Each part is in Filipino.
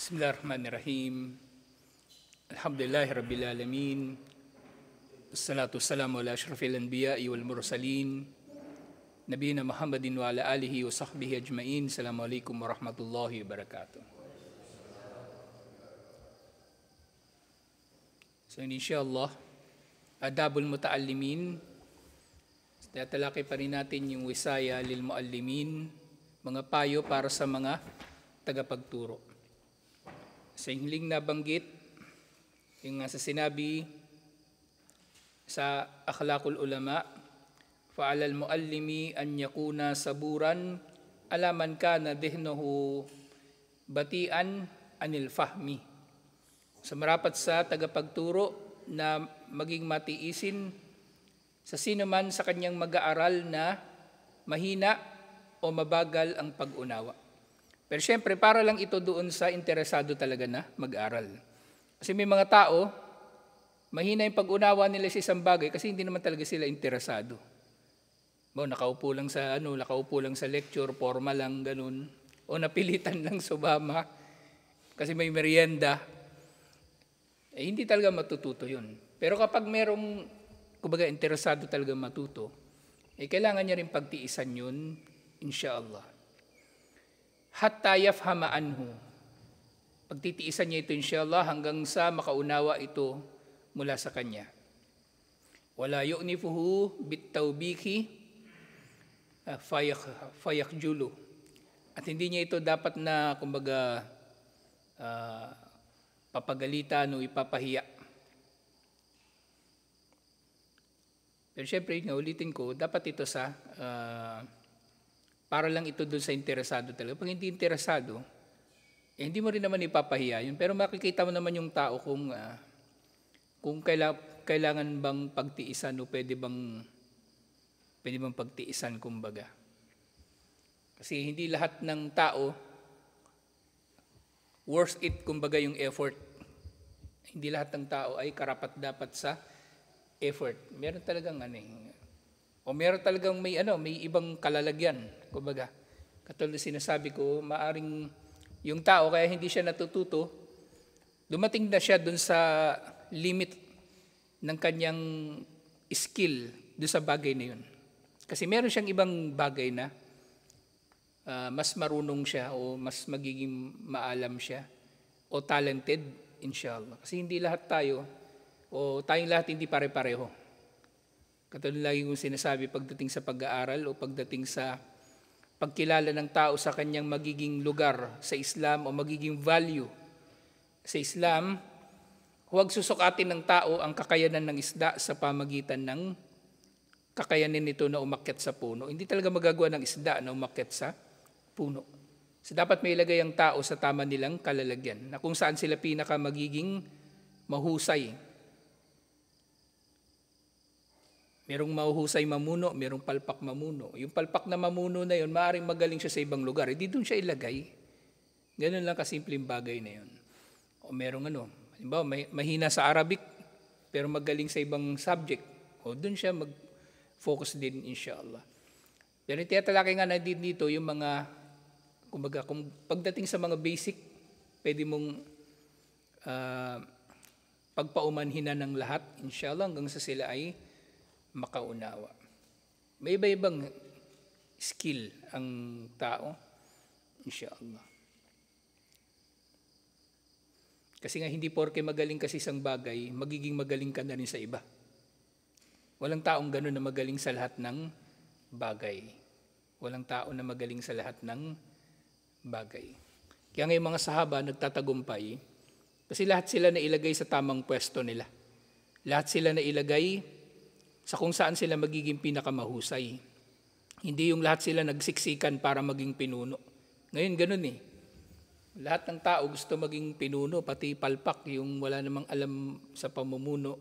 Bismillahirrahmanirrahim. Alhamdulillahi Rabbil Alamin. Assalatu wassalamu ala ashrafil anbiya'i wal mursalin. Nabiyina Muhammadin wa ala alihi wa sahbihi ajma'in. Assalamualaikum warahmatullahi wabarakatuh. So insyaAllah, adabul muta'allimin. Tatalaki pa rin natin yung wisaya lil muallimin, mga payo para sa mga tagapagturo. Sa hiling nabanggit, yung sa sinabi sa akhlaqul ulama, fa'alal muallimi an yakuna saburan alaman kana dihnuhu batian anil fahmi. So marapat sa tagapagturo na maging matiisin sa sino man sa kanyang mag-aaral na mahina o mabagal ang pag-unawa. Pero syempre, para lang ito doon sa interesado talaga na mag-aral. Kasi may mga tao, mahina yung pag-unawa nila sa isang bagay kasi hindi naman talaga sila interesado. Nakaupo lang sa lecture, formal lang, ganun. O napilitan lang sumama kasi may merienda. Hindi talaga matututo yun. Pero kapag merong, interesado talaga matuto, kailangan niya rin pagtiisan yun, insyaallah. Hatta yafhama anhu. Pagtitiisan niya ito insyaallah hanggang sa makaunawa ito mula sa kanya. Wala yu'nifuhu bittawbiki fayakjulu. At hindi niya ito dapat na papagalitan o ipapahiya. Pero syempre, ulitin ko, dapat ito sa para lang ito doon sa interesado talaga. Pag hindi interesado, hindi mo rin naman ipapahiya yun. Pero makikita mo naman yung tao kung kailangan bang pagtiisan o pwede bang pagtiisan, kumbaga. Kasi hindi lahat ng tao worth it, kumbaga, yung effort. Hindi lahat ng tao ay karapat-dapat sa effort. Meron talagang o meron talagang may ibang kalalagyan, kumbaga. Katulad sinasabi ko, maaring yung tao kaya hindi siya natututo, dumating na siya dun sa limit ng kanyang skill dun sa bagay na yun. Kasi meron siyang ibang bagay na mas marunong siya o mas magiging maalam siya o talented, inshallah. Kasi hindi lahat tayo o tayong lahat hindi pare-pareho. Katulad lagi kong sinasabi pagdating sa pag-aaral o pagdating sa pagkilala ng tao sa kanyang magiging lugar sa Islam o magiging value sa Islam, huwag susukatin ng tao ang kakayanan ng isda sa pamagitan ng kakayanin nito na umakyat sa puno. Hindi talaga magagawa ng isda na umakyat sa puno. So dapat may ilagay ang tao sa tama nilang kalalagyan na kung saan sila pinaka magiging mahusay. Merong mahuhusay mamuno, merong palpak mamuno. Yung palpak na mamuno na yun, maaaring magaling siya sa ibang lugar. Hindi doon siya ilagay. Ganun lang kasimpleng bagay na yun. O merong halimbawa, mahina sa Arabic, pero magaling sa ibang subject. O doon siya mag-focus din, inshallah. Pero tinatalakay nga na din dito yung mga, kung pagdating sa mga basic, pwede mong pagpaumanhinan ng lahat, inshallah, hanggang sa sila ay makaunawa. May iba-ibang skill ang tao, inshallah. Kasi nga hindi porke magaling kasi isang bagay, magiging magaling ka na rin sa iba. Walang taong gano'n na magaling sa lahat ng bagay. Walang tao na magaling sa lahat ng bagay. Kaya nga yung mga sahaba nagtatagumpay, kasi lahat sila na ilagay sa tamang pwesto nila. Lahat sila na ilagay sa kung saan sila magiging pinakamahusay. Hindi yung lahat sila nagsiksikan para maging pinuno. Ngayon ganun Lahat ng tao gusto maging pinuno, pati palpak, yung wala namang alam sa pamumuno.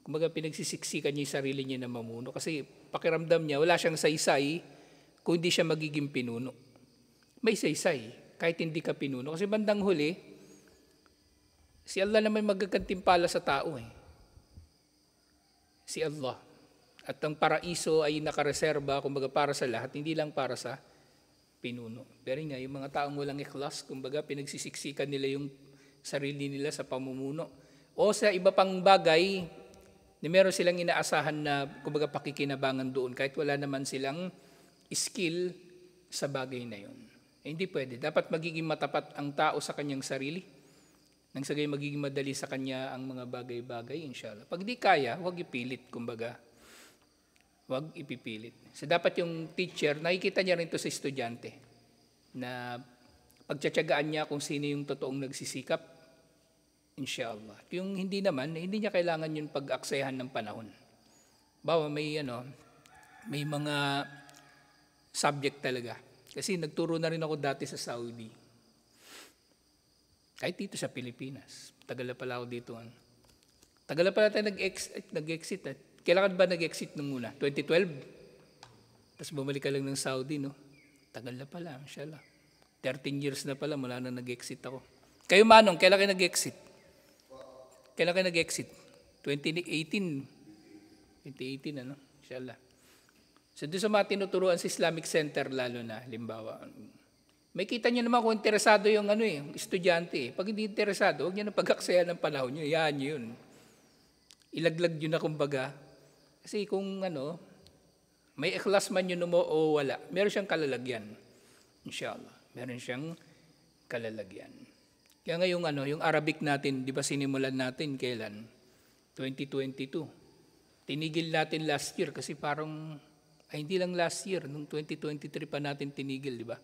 Kumbaga pinagsisiksikan niya yung sarili niya na mamuno. Kasi pakiramdam niya, wala siyang saysay kung hindi siya magiging pinuno. May saysay, kahit hindi ka pinuno. Kasi bandang huli, si Allah naman magkakantimpala sa tao Si Allah. At ang paraiso ay nakareserba, kumbaga para sa lahat, hindi lang para sa pinuno. Pero nga, yung mga taong walang ikhlas, kumbaga pinagsisiksikan nila yung sarili nila sa pamumuno. O sa iba pang bagay, na meron silang inaasahan na kumbaga pakikinabangan doon kahit wala naman silang skill sa bagay na yun. Hindi pwede. Dapat magiging matapat ang tao sa kanyang sarili. Nang sa gayon magiging madali sa kanya ang mga bagay-bagay, inshallah. Pag di kaya, huwag ipilit, kumbaga. Huwag ipipilit. So dapat yung teacher, nakikita niya rin to sa estudyante na pagtsatsagaan niya kung sino yung totoong nagsisikap, inshallah. Yung hindi naman, hindi niya kailangan yung pag-aksayahan ng panahon. Bawa may mga subject talaga. Kasi nagturo na rin ako dati sa Saudi. Kahit dito sa Pilipinas. Tagal na pala ako dito. Tagal na pala tayo nag-exit. Kailan ba nag-exit nung una? 2012? Tapos bumalik ka lang ng Saudi, no? Tagal na pala, inshallah. 13 years na pala mula na nag-exit ako. Kayo, Manong, kailan kayo nag-exit? Kailan kayo nag-exit? 2018, inshallah. So doon sa mga tinuturuan sa Islamic Center lalo na, halimbawa, may kita nyo naman kung interesado yung estudyante. Pag hindi interesado, huwag nyo na pag-aksaya ng panahon nyo. Yan yun. Ilaglag nyo na kumbaga. Kasi kung may ikhlas man yun mo o wala, meron siyang kalalagyan. Inshallah. Meron siyang kalalagyan. Kaya nga yung Arabic natin, di ba sinimulan natin kailan? 2022. Tinigil natin last year kasi parang, hindi lang last year, nung 2023 pa natin tinigil, di ba?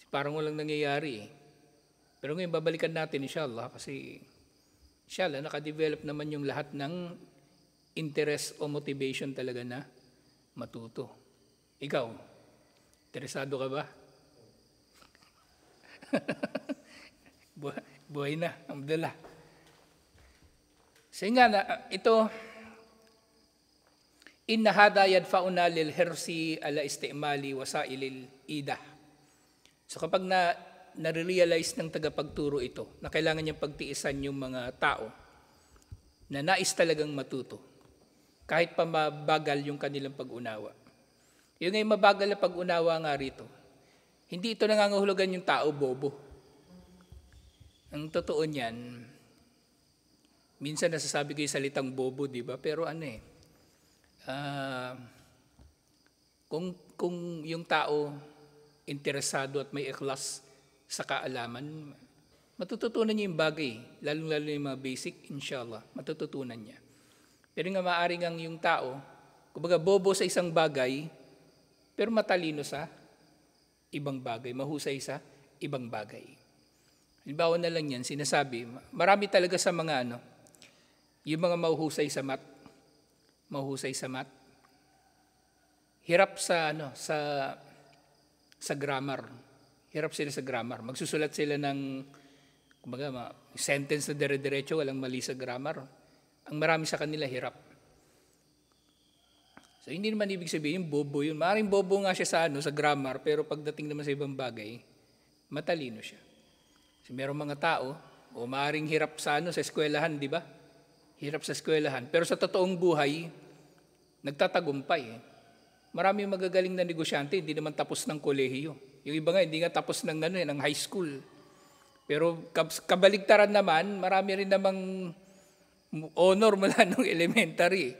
Parang walang nangyayari eh. Pero ngayon babalikan natin inshallah kasi inshallah nakadevelop naman yung lahat ng interest o motivation talaga na matuto. Ikaw, interesado ka ba? Buhay na, alhamdulillah. So nga na, ito, inna hada yadfa'una lil hirsi ala istimali wasailil idah. So kapag nare-realize ng tagapagturo ito, na kailangan niyang pagtiisan yung mga tao na nais talagang matuto, kahit pa mabagal yung kanilang pag-unawa. Yung ngayon mabagal na pag-unawa nga rito, hindi ito nangangahulugan yung tao bobo. Ang totoo niyan, minsan nasasabi ko yung salitang bobo, di ba? Pero kung yung tao interesado at may ikhlas sa kaalaman, matututunan niya yung bagay, lalong-lalo yung mga basic, inshallah, matututunan niya. Pero nga maaaring ang yung tao, kumbaga bobo sa isang bagay, pero matalino sa ibang bagay, mahusay sa ibang bagay. Halimbawa na lang yan, sinasabi, marami talaga sa mga yung mga mahuhusay sa math, hirap sa grammar. Hirap sila sa grammar. Magsusulat sila ng kumbaga, sentence na dire-diretso, walang mali sa grammar. Ang marami sa kanila hirap. So hindi naman ibig sabihin bobo yun. Maaaring bobo nga siya sa grammar, pero pagdating naman sa ibang bagay, matalino siya. So merong mga tao, o maaaring hirap sa eskwelahan, di ba? Hirap sa eskwelahan. Pero sa totoong buhay, nagtatagumpay. Marami yung magagaling na negosyante, hindi naman tapos ng kolehiyo. Yung iba nga, hindi nga tapos ng high school. Pero kabaligtaran naman, marami rin namang honor mula nung elementary.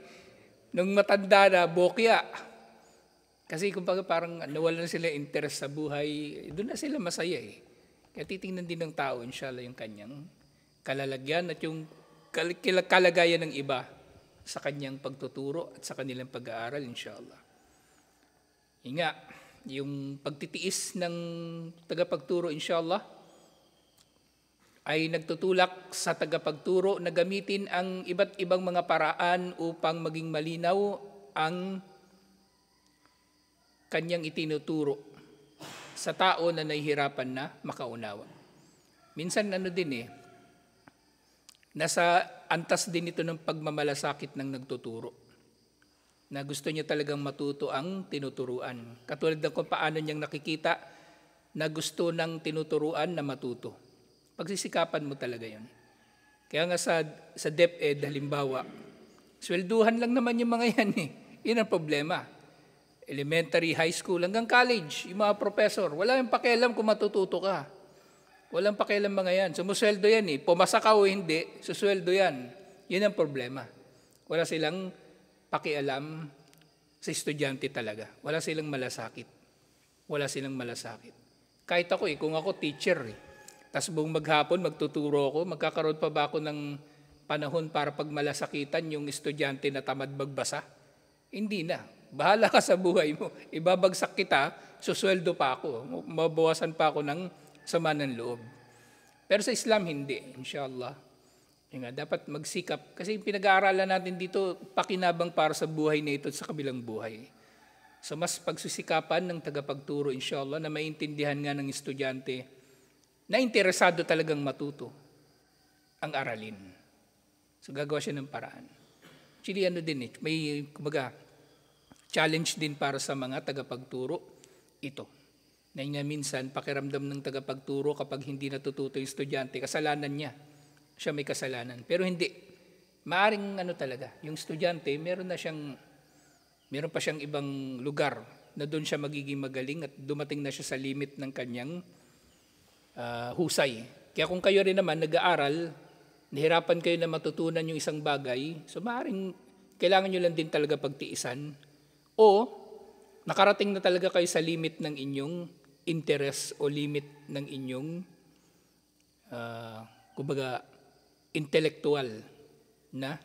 Nung matanda na, bokya. Kasi kumbaga parang nawala na sila interest sa buhay, doon na sila masaya eh. Kaya titingnan din ng tao, inshallah, yung kanyang kalalagyan at yung kalagayan ng iba sa kanyang pagtuturo at sa kanilang pag-aaral, inshallah. Nga, yung pagtitiis ng tagapagturo, inshallah, ay nagtutulak sa tagapagturo na gamitin ang iba't ibang mga paraan upang maging malinaw ang kanyang itinuturo sa tao na nahihirapan na makaunawa. Minsan nasa antas din ito ng pagmamalasakit ng nagtuturo, na gusto niya talagang matuto ang tinuturuan. Katulad ng kung paano niyang nakikita na gusto ng tinuturuan na matuto. Pagsisikapan mo talaga yun. Kaya nga sa DepEd, halimbawa, swelduhan lang naman yung mga yan eh. Yun ang problema. elementary, high school, hanggang college, yung mga professor, wala yung pakialam kung matututo ka. Walang pakialam mga yan. Sumusweldo yan eh. Pumasa ka o hindi, susweldo yan. Yun ang problema. Wala silang pakialam sa estudyante talaga. Wala silang malasakit. Wala silang malasakit. Kahit ako kung ako teacher tapos buong maghapon magtuturo ako, magkakaroon pa ba ako ng panahon para pag malasakitan yung estudyante na tamad magbasa? Hindi na. Bahala ka sa buhay mo. Ibabagsak kita, susweldo pa ako. Mabawasan pa ako ng sama ng loob. Pero sa Islam, hindi. Inshallah. Dapat magsikap. Kasi yung pinag-aaralan natin dito, pakinabang para sa buhay na ito at sa kabilang buhay. So mas pagsusikapan ng tagapagturo, inshallah, na maintindihan nga ng estudyante na interesado talagang matuto ang aralin. So gagawa siya ng paraan. Actually, may kumbaga, challenge din para sa mga tagapagturo ito. Na nga minsan, pakiramdam ng tagapagturo kapag hindi natututo yung estudyante, kasalanan niya. Siya may kasalanan. Pero hindi. Maaring talaga, yung estudyante, meron pa siyang ibang lugar na doon siya magiging magaling at dumating na siya sa limit ng kanyang husay. Kaya kung kayo rin naman nag-aaral, nahirapan kayo na matutunan yung isang bagay, so maaring kailangan nyo lang din talaga pagtiisan. O nakarating na talaga kayo sa limit ng inyong interest o limit ng inyong kumbaga intellectual na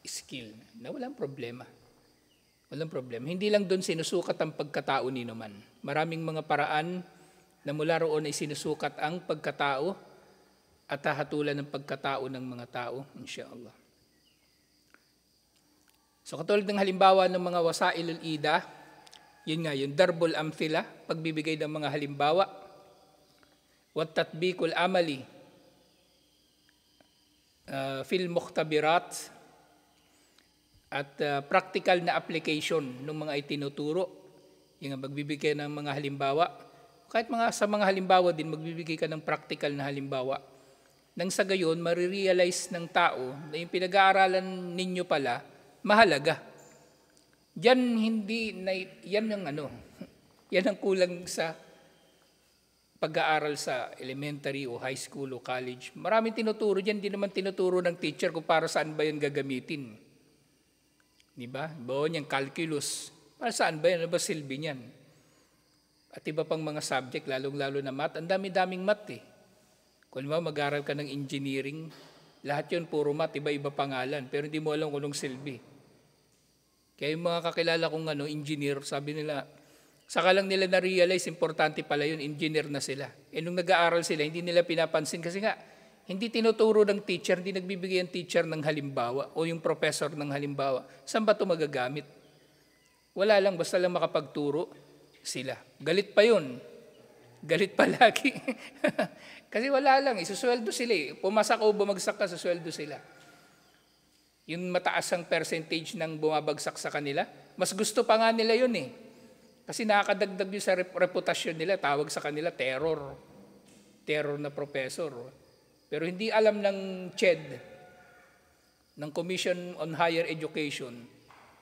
skill na walang problema. Walang problema. Hindi lang doon sinusukat ang pagkatao ni naman. Maraming mga paraan na mula roon ay sinusukat ang pagkatao at hahatulan ng pagkatao ng mga tao, insyaAllah. So katulad ng halimbawa ng mga wasailul ida, yun nga, yung darbul amthila, pagbibigay ng mga halimbawa, wat tatbikul amali, fil mukhtabirat, at practical na application ng mga itinuturo, yung magbibigay ng mga halimbawa, kahit sa mga halimbawa din, magbibigay ka ng practical na halimbawa, nang sa gayon, marirealize ng tao na yung pinag-aaralan ninyo pala, mahalaga. Yan ang kulang sa pag-aaral sa elementary o high school o college. Maraming tinuturo dyan, hindi naman tinuturo ng teacher kung para saan ba yan gagamitin. Diba? Bawa niyang calculus. Para saan ba yan? Ano ba silbi niyan? At iba pang mga subject, lalong-lalo na math. Ang dami-daming math Kung mag-aaral ka ng engineering, lahat yun puro math, iba-iba pangalan, pero hindi mo alam kung anong silbi. Kaya yung mga kakilala kong engineer, sabi nila, saka lang nila na-realize, importante pala yun, engineer na sila. Nung nag-aaral sila, hindi nila pinapansin kasi nga, hindi tinuturo ng teacher, hindi nagbibigay ang teacher ng halimbawa o yung professor ng halimbawa. Saan ba ito magagamit? Wala lang, basta lang makapagturo sila. Galit pa yun. Galit pa lagi. Kasi wala lang, isusweldo sila Pumasak o bumagsak ka, susweldo sila. Yung mataas ang percentage ng bumabagsak sa kanila, mas gusto pa nga nila yun Kasi nakakadagdag yun sa reputasyon nila, tawag sa kanila terror. Terror na professor. Pero hindi alam ng CHED, ng Commission on Higher Education,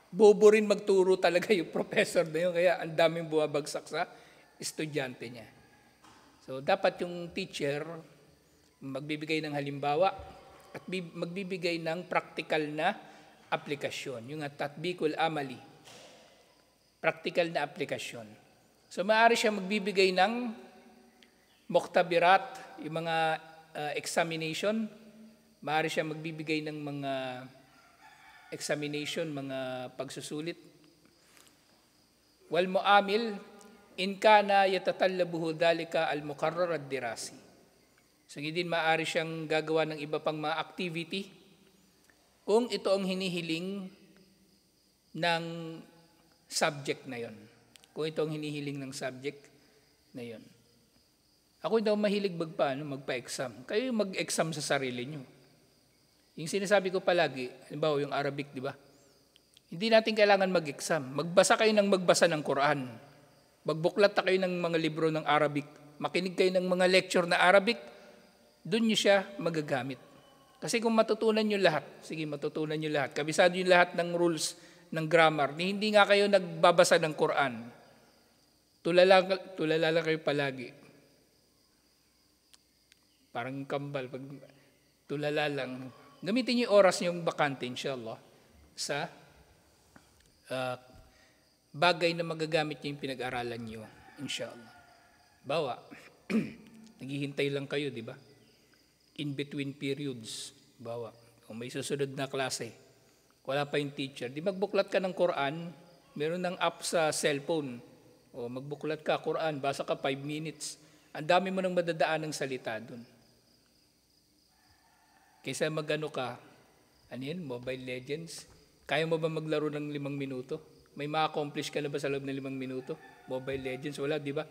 bobo rin magturo talaga yung professor na yun, kaya ang daming bumabagsak sa estudyante niya. So dapat yung teacher magbibigay ng halimbawa at magbibigay ng practical na aplikasyon, yung tatbikul amali, practical na aplikasyon. So maaari siya magbibigay ng mukhtabirat, yung mga examination, maaari siya magbibigay ng mga examination, mga pagsusulit. Wal muamil in kana yatatallabuhu dhalika al-muqarrar ad-dirasi. So din maaari siyang gagawa ng iba pang mga activity kung ito ang hinihiling ng subject na yon. Kung ito ang hinihiling ng subject na yon. Ako daw mahilig magpa-exam. Kayo mag-exam sa sarili nyo. Yung sinasabi ko palagi, halimbawa yung Arabic, di ba? Hindi natin kailangan mag-exam. Magbasa kayo ng magbasa ng Quran. Magbuklat na kayo ng mga libro ng Arabic. Makinig kayo ng mga lecture na Arabic. Doon nyo siya magagamit. Kasi kung matutunan nyo lahat, sige matutunan nyo lahat, kabisado nyo lahat ng rules ng grammar, hindi nga kayo nagbabasa ng Quran. Tulala lang kayo palagi. Parang kambal, pag tulala lang. Gamitin niyo yung oras niyong bakante, inshallah, sa bagay na magagamit niyo yung pinag-aralan niyo, inshallah. Bawa, naghihintay lang kayo, di ba? In between periods, bawa, kung may susunod na klase, wala pa yung teacher, di magbuklat ka ng Quran, meron ng app sa cellphone, o magbuklat ka, Quran, basa ka 5 minutes, ang dami mo nang madadaan ng salita dun. Kaysa magano ka, Mobile Legends, kaya mo ba maglaro ng 5 minuto? May ma-accomplish ka na ba sa loob ng 5 minuto? Mobile Legends, wala, di ba?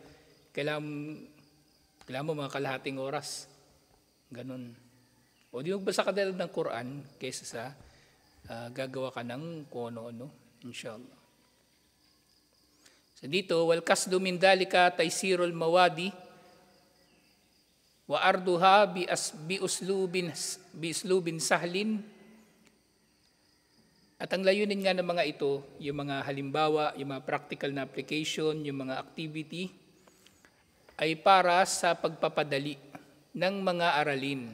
Kailangan mo mga kalahating oras. Ganun. O di magbasa ka dahil ng Quran kaysa sa gagawa ka ng kung ano-ano, inshallah. So dito, wal kasdu min dalika taysirul mawadi wa arduha bi uslubin sahlin. At ang layunin nga ng mga ito, yung mga halimbawa, yung mga practical na application, yung mga activity, ay para sa pagpapadali ng mga aralin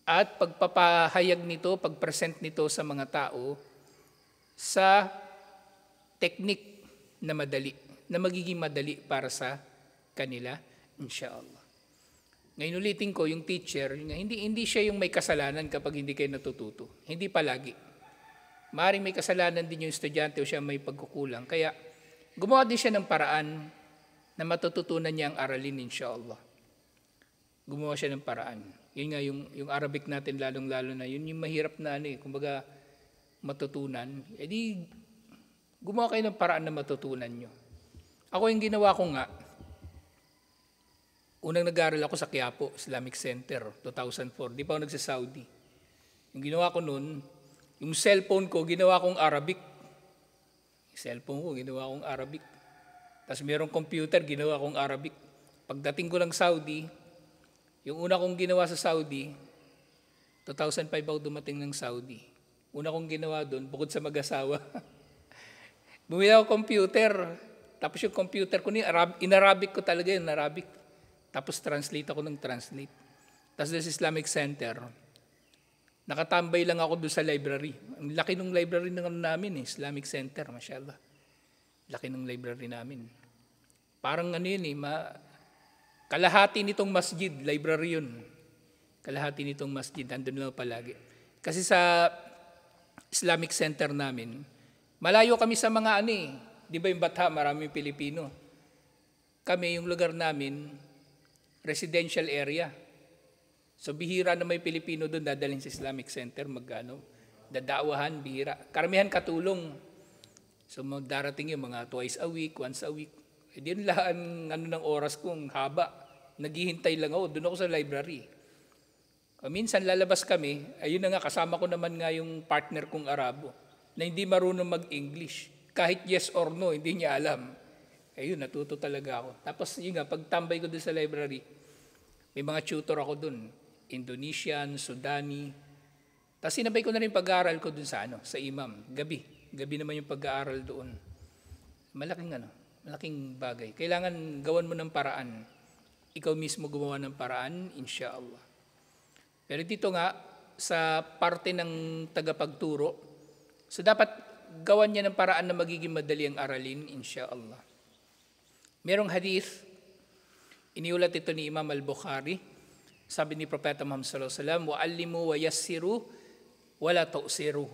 at pagpapahayag nito, pagpresent nito sa mga tao sa teknik na madali, na magiging madali para sa kanila, inshallah. Ngayon ulitin ko, yung teacher, hindi siya yung may kasalanan kapag hindi kayo natututo. Hindi palagi. Maaaring may kasalanan din yung estudyante o siya may pagkukulang. Kaya gumawa din siya ng paraan na matututunan niya ang aralin, inshallah. Gumawa siya ng paraan. Yun nga, yung Arabic natin lalong-lalo na, yun yung mahirap na kumbaga matutunan. E di, gumawa kayo ng paraan na matutunan nyo. Ako yung ginawa ko nga, unang nag-aaral ako sa Quiapo, Islamic Center, 2004. Di pa ako nagsa-Saudi. Yung ginawa ko noon, yung cellphone ko, ginawa kong Arabic. Yung cellphone ko, ginawa kong Arabic. Tapos mayroong computer, ginawa kong Arabic. Pagdating ko lang Saudi, yung una kong ginawa sa Saudi, 2005 ako dumating ng Saudi. Una kong ginawa doon, bukod sa mag-asawa, bumili ako computer. Tapos yung computer ko, in-Arabic ko talaga yun, Arabic. Tapos translate ako ng translate. Tapos doon sa Islamic Center, nakatambay lang ako doon sa library. Ang laki ng library namin, Islamic Center, mashallah. Laki ng library namin. Parang kalahati nitong masjid, library yun. Kalahati nitong masjid, andun lang palagi. Kasi sa Islamic Center namin, malayo kami sa mga di ba yung Batha, maraming Pilipino. Kami, yung lugar namin, residential area. So bihira na may Pilipino doon, dadalhin sa Islamic Center, dadaawahan, bihira. Karamihan katulong. So magdarating yung mga twice a week, once a week. E di yun lang ng oras kong haba. Naghihintay lang ako, doon ako sa library. Minsan lalabas kami, ayun na nga, kasama ko naman nga yung partner kong Arabo, na hindi marunong mag-English. Kahit yes or no, hindi niya alam. Ayun, natuto talaga ako. Tapos yun nga, pagtambay ko doon sa library, may mga tutor ako doon. Indonesian, Sudani. Tapos sinabay ko na rin pag-aaral ko doon sa imam. Gabi naman yung pag-aaral doon. Malaking bagay. Kailangan gawan mo ng paraan. Ikaw mismo gumawa ng paraan, inshallah. Pero dito nga, sa parte ng tagapagturo, so dapat gawan niya ng paraan na magiging madali ang aralin, inshallah. Merong hadith, iniulat ito ni Imam al-Bukhari, sabi ni Propeta Muhammad sallallahu alaihi wasallam, wa'allimu wa yassiru, wala tu'siru.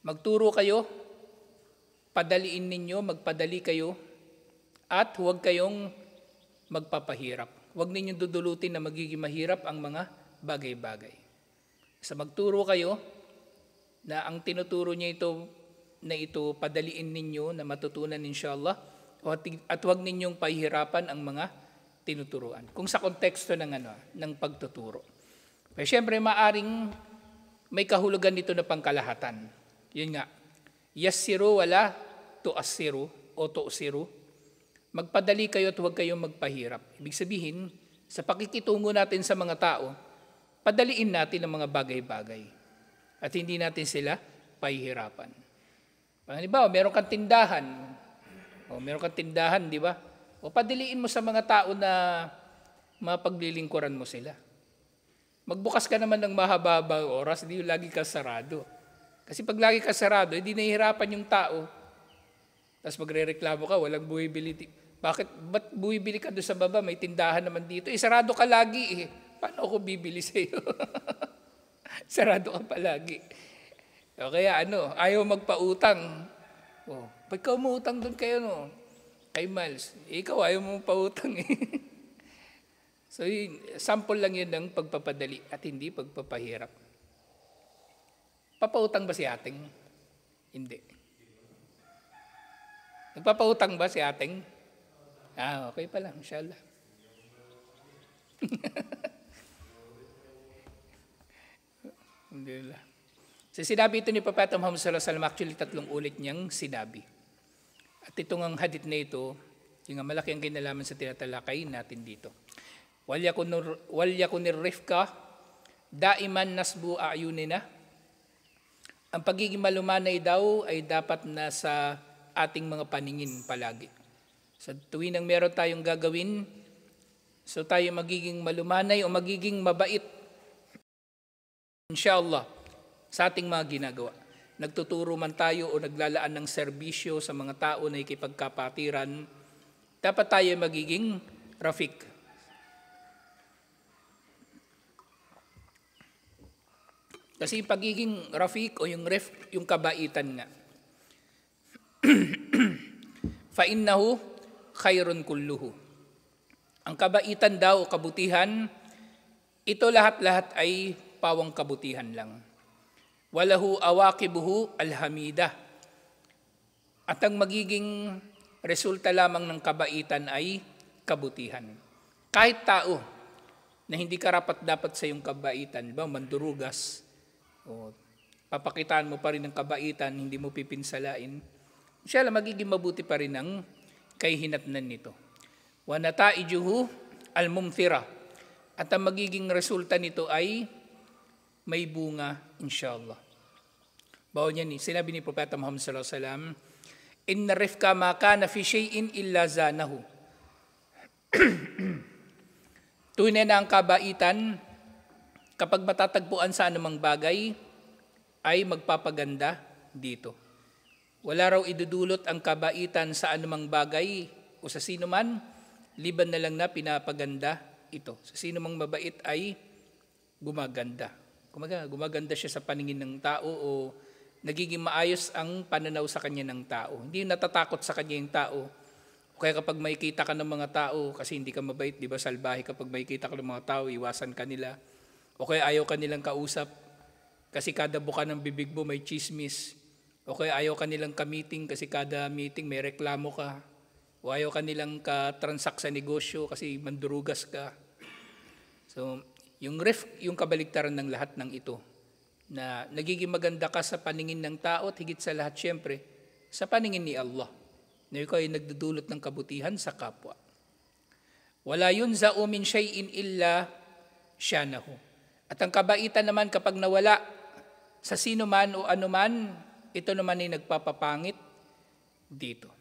Magturo kayo, padaliin ninyo, magpadali kayo, at huwag kayong magpapahirap. Huwag ninyong dudulutin na magiging mahirap ang mga bagay-bagay. Sa magturo kayo, na ang tinuturo niya ito, padaliin ninyo na matutunan inshallah, at huwag ninyong pahihirapan ang mga tinuturuan. Kung sa konteksto ng pagtuturo. Pero siyempre, maaring may kahulugan nito na pangkalahatan. Yun nga, yassiru wala tu'assiru o tu'siru. Magpadali kayo at huwag kayong magpahirap. Ibig sabihin, sa pakikitungo natin sa mga tao, padaliin natin ang mga bagay-bagay at hindi natin sila pahihirapan. Halimbawa, meron kang tindahan. Meron kang tindahan, di ba? O padiliin mo sa mga tao na mapaglilingkuran mo sila. Magbukas ka naman ng mahaba-habang oras, hindi yung lagi ka sarado. Kasi pag lagi ka sarado, hindi nahihirapan yung tao. Tapos magre-reklamo ka, walang buwibili. Ba't buwibili ka doon sa baba? May tindahan naman dito. Sarado ka lagi eh. Paano ako bibili sa iyo? Sarado ka palagi. O kaya ayaw magpautang. Ba't ka umuutang doon kayo kay Miles? Ikaw ayaw mo pautang eh. So, sample lang yun ng pagpapadali at hindi pagpapahirap. Papautang ba si ating? Hindi. Nagpapautang ba si ating? Okay pala, inshallah. Alhamdulillah. So, sinabi ito ni Propeta Muhammad sallallahu alaihi wasallam, actually 3 ulit niyang sinabi. At itong ang hadith na ito, yung malaki ang kinalaman sa tinatalakay natin dito. Wal yakunir rifka daiman nasbu ayunina. Ang pagiging malumanay daw ay dapat nasa ating mga paningin palagi. Sa tuwing nang meron tayong gagawin, so tayo magiging malumanay o magiging mabait. Inshallah, sa ating mga ginagawa. Nagtuturo man tayo o naglalaan ng serbisyo sa mga tao na ikipagkapatiran, dapat tayo magiging rafiq. Kasi pagiging rafiq o yung kabaitan nga. Fa innahu khairun kulluhu. Ang kabaitan daw o kabutihan, ito lahat-lahat ay pawang kabutihan lang. Walahu awaqibuhu alhamida. At ang magiging resulta lamang ng kabaitan ay kabutihan. Kahit tao na hindi karapat-dapat sa iyong kabaitan, ba mandurugas, papakitaan mo pa rin ng kabaitan, hindi mo pipinsalain, siya magiging mabuti pa rin ang kahihinatnan nito. Wa nataijuhu al-mumthira. At ang magiging resulta nito ay may bunga, inshallah. Bawo niyan, sinabi ni Propeta Muhammad sallallahu alaihi wasallam, inna rifqa ma kana fi shay'in illa zanahu. Tunay na ang kabaitan, kapag matatagpuan sa anumang bagay, ay magpapaganda dito. Wala raw idudulot ang kabaitan sa anumang bagay o sa sino man, liban na lang na pinapaganda ito. Sa sino mang mabait ay gumaganda. Gumaganda siya sa paningin ng tao o nagiging maayos ang pananaw sa kanya ng tao. Hindi natatakot sa kanya yung tao. O kaya kapag makikita ka ng mga tao, kasi hindi ka mabait, di ba, salbahe, kapag makikita ka ng mga tao, iwasan ka nila. O kaya ayaw ka nilang kausap, kasi kada buka ng bibig mo may chismis. O kaya ayaw ka nilang ka-meeting, kasi kada meeting may reklamo ka. O ayaw ka nilang ka-transact sa negosyo, kasi mandurugas ka. So, yung kabaligtaran ng lahat ng ito, na nagiging maganda ka sa paningin ng tao at higit sa lahat, syempre, sa paningin ni Allah, na ikaw ay nagdudulot ng kabutihan sa kapwa. Wala yunza'u min shay'in illa syanahu. At ang kabaitan naman kapag nawala sa sino man o anuman, ito naman ay nagpapapangit dito.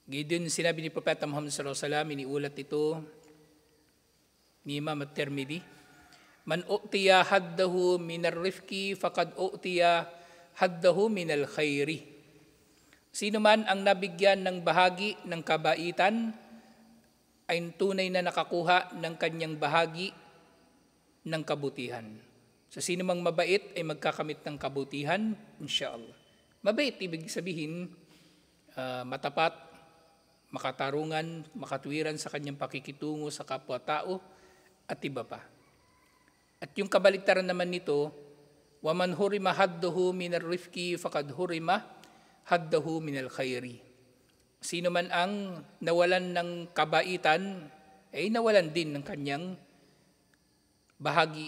Gideon, sinabi ni Propeta Muhammad sallallahu alaihi wasallam, iniulat ito ni Imam at-Tirmidhi, man u'tiya haddahu minar rifqi faqad u'tiya haddahu minal khairi. Sino man ang nabigyan ng bahagi ng kabaitan ay tunay na nakakuha ng kanyang bahagi ng kabutihan. So sino mang mabait ay magkakamit ng kabutihan, inshallah. Mabait, ibig sabihin, matapat, makatarungan, makatwiran sa kanyang pakikitungo sa kapwa-tao, at iba pa. At yung kabaligtaran naman nito, waman hurima haddahu minar rifqi faqad hurima haddahu minal khairi. Sino man ang nawalan ng kabaitan, ay nawalan din ng kanyang bahagi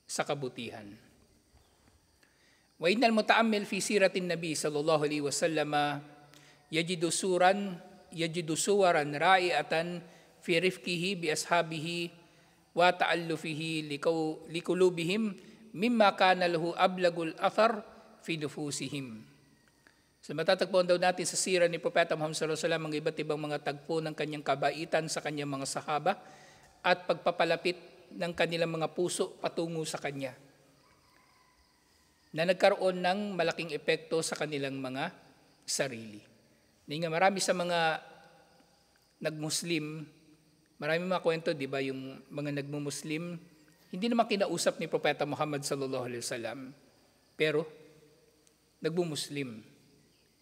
sa kabutihan. Wa innal muta'ammil fi siratin nabi sallallahu alaihi wasallam yajidu suwaran ra'iatan fi rifqihi bi ashabihi wa ta'allufihi liqulubihim mimma kana lahu ablagul athar fi nufusihim. So matatagpuan daw natin sa sira ni Propeta Muhammad sallallahu alaihi wasallam ang iba't ibang mga tagpo ng kanyang kabaitan sa kanyang mga sahaba at pagpapalapit ng kanilang mga puso patungo sa kanya, na nagkaroon ng malaking epekto sa kanilang mga sarili. Hindi nga marami sa mga nagmuslim, marami mga kwento, di ba, yung mga nagmumuslim, hindi naman kinausap ni Propeta Muhammad sallallahu alaihi wasallam, pero nagmumuslim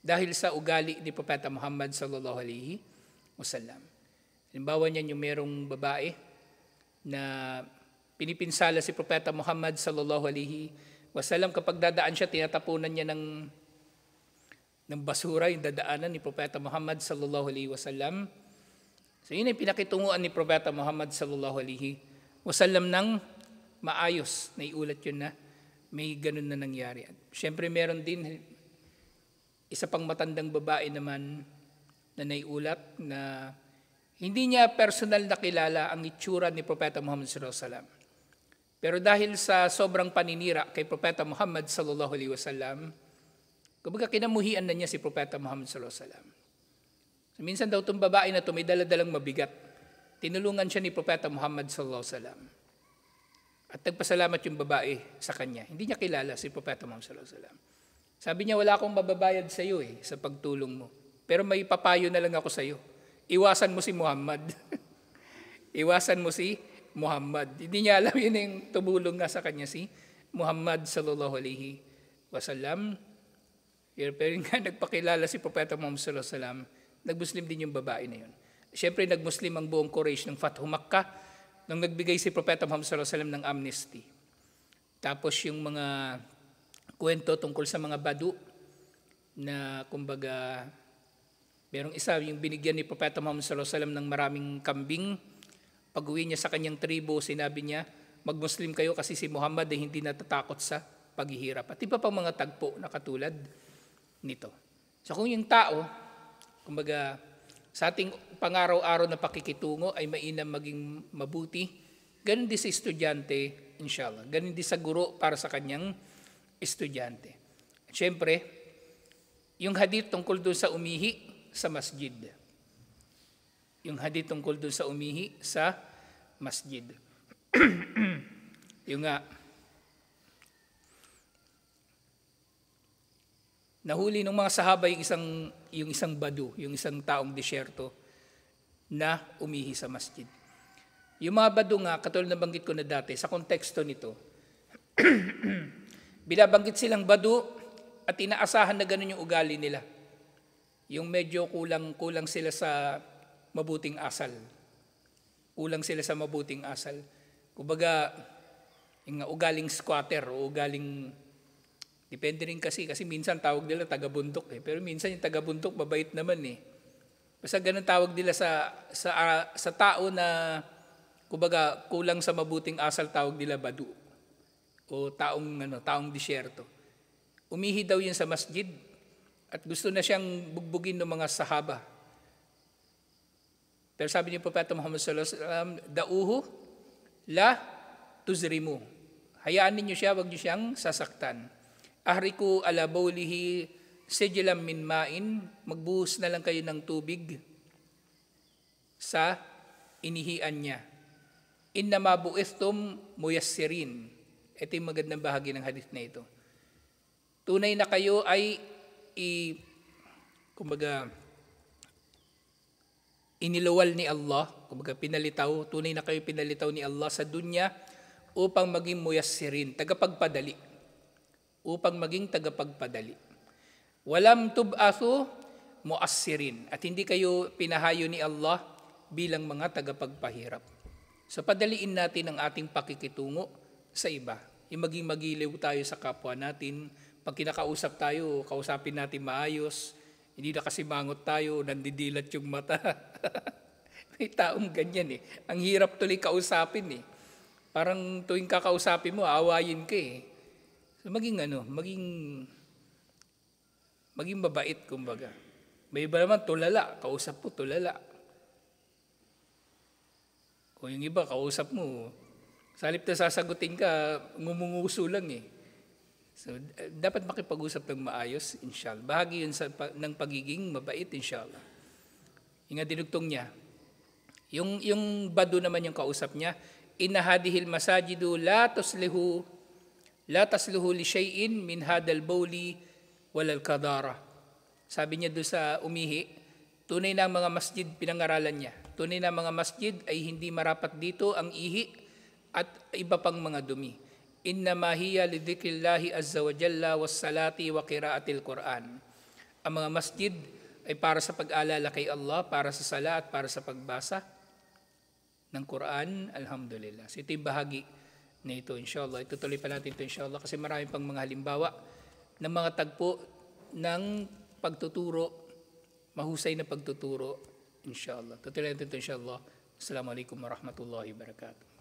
dahil sa ugali ni Propeta Muhammad sallallahu alaihi wasallam. Halimbawa niyan yung merong babae na pinipinsala si Propeta Muhammad sallallahu alaihi wasallam, kapag dadaan siya, tinatapunan niya ng basura yung dadaanan ni Propeta Muhammad sallallahu alaihi wasallam. So yun ay pinakitunguan ni Propeta Muhammad sallallahu alaihi wasallam ng maayos. Naiulat yun na may ganun na nangyari. At syempre meron din isa pang matandang babae naman na naiulat na hindi niya personal na kilala ang itsura ni Propeta Muhammad sallallahu alaihi wasallam. Pero dahil sa sobrang paninira kay Propeta Muhammad sallallahu alaihi wasallam, kumbaga kinamuhian na niya si Propeta Muhammad sallallahu alaihi wasallam. So, minsan daw itong babae na ito may dala-dalang mabigat. Tinulungan siya ni Propeta Muhammad sallallahu alaihi wasallam. At nagpasalamat yung babae sa kanya. Hindi niya kilala si Propeta Muhammad sallallahu alaihi wasallam. Sabi niya, wala akong mababayad sa iyo sa pagtulong mo. Pero may papayo na lang ako sa iyo. Iwasan mo si Muhammad. Iwasan mo si Muhammad. Hindi niya alam yun yung tumulong nga sa kanya si Muhammad sallallahu alaihi wasallam. Pero nga nagpakilala si Propeta Muhammad sallallahu alaihi wasallam, nagmuslim din yung babae na yun. Siyempre nagmuslim ang buong Quraysh ng Fathu Makkah nung nagbigay si Propeta Muhammad sallallahu alaihi wasallam ng amnesty. Tapos yung mga kwento tungkol sa mga badu na kumbaga merong isa yung binigyan ni Propeta Muhammad sallallahu alaihi wasallam ng maraming kambing. Pag-uwi niya sa kanyang tribo, sinabi niya, magmuslim kayo kasi si Muhammad ay hindi natatakot sa paghihirap. At iba pang mga tagpo na katulad nito. So kung yung tao, kumbaga sa ating pangaraw-araw na pakikitungo ay mainam maging mabuti, ganun din sa estudyante, inshallah. Ganun din sa guro para sa kanyang estudyante. At syempre, yung hadith tungkol doon sa umihi sa masjid. Yung hadith tungkol doon sa umihi sa masjid. Yung nga, nahuli ng mga sahaba yung isang badu, yung isang taong disyerto na umihi sa masjid. Yung mga badu nga, katulad na banggit ko na dati, sa konteksto nito, binabanggit silang badu at inaasahan na ganun yung ugali nila. Yung medyo kulang sila sa mabuting asal. Kulang sila sa mabuting asal. Kumbaga, yung ugaling squatter o ugaling, depende rin kasi minsan tawag nila taga-bundok pero minsan yung taga-bundok mabait naman Basta ganun tawag nila sa tao na kumbaga kulang sa mabuting asal, tawag nila badu o taong disyerto. Umihi daw yun sa masjid at gusto na siyang bugbugin ng mga sahaba. Pero sabi ni Propeta Muhammad sallallahu alaihi wasallam, "Da'uhu la tuzrimu." Hayaan ninyo siya, wag niyo siyang sasaktan. "Ahriku ala bawlihi sijlam min ma'in." Magbuhos na lang kayo ng tubig sa inihian niya. "Innama bu'ithtum muyassirin." Ito yung magandang bahagi ng hadith na ito. Tunay na kayo ay iniluwal ni Allah, kumbaga pinalitaw, tunay na kayo pinalitaw ni Allah sa dunya upang maging muyassirin, tagapagpadali. Upang maging tagapagpadali. Walam tub'athu muassirin, at hindi kayo pinahayo ni Allah bilang mga tagapagpahirap. So padaliin natin ang ating pakikitungo sa iba. Yung maging magiliw tayo sa kapwa natin. Pag kinakausap tayo, kausapin natin maayos. Hindi na kasi mangot tayo, nandidilat yung mata. May taong ganyan Ang hirap tuloy kausapin Parang tuwing kakausapin mo, aawayin ka So maging mabait kumbaga. May iba naman tulala, kausap mo tulala. O yung iba, kausap mo, sa halip na sasagutin ka, ngumunguso lang So, dapat makipag-usap ng maayos, inshallah. Bahagi yun ng pagiging mabait, inshallah. Yung nga dinugtong niya. Yung badu naman yung kausap niya, inna hadihil masajidu la tasluhu li shay'in min hadal bawli walal kadara. Sabi niya doon sa umihi, tunay na ang mga masjid, pinangaralan niya. Tunay na mga masjid ay hindi marapat dito ang ihi at iba pang mga dumi. Innama hiya lidhikrillahi azza wa jalla was salati wa qiraatil Quran. Ang mga masjid ay para sa pag-alala kay Allah, para sa sala at para sa pagbasa ng Quran. Alhamdulillah. So ito yung bahagi na ito, inshallah. Itutuloy pa natin ito, inshallah, kasi marami pang mga halimbawa ng mga tagpo ng pagtuturo, mahusay na pagtuturo, inshallah. Tutuloy natin ito, inshallah. Assalamualaikum warahmatullahi wabarakatuh.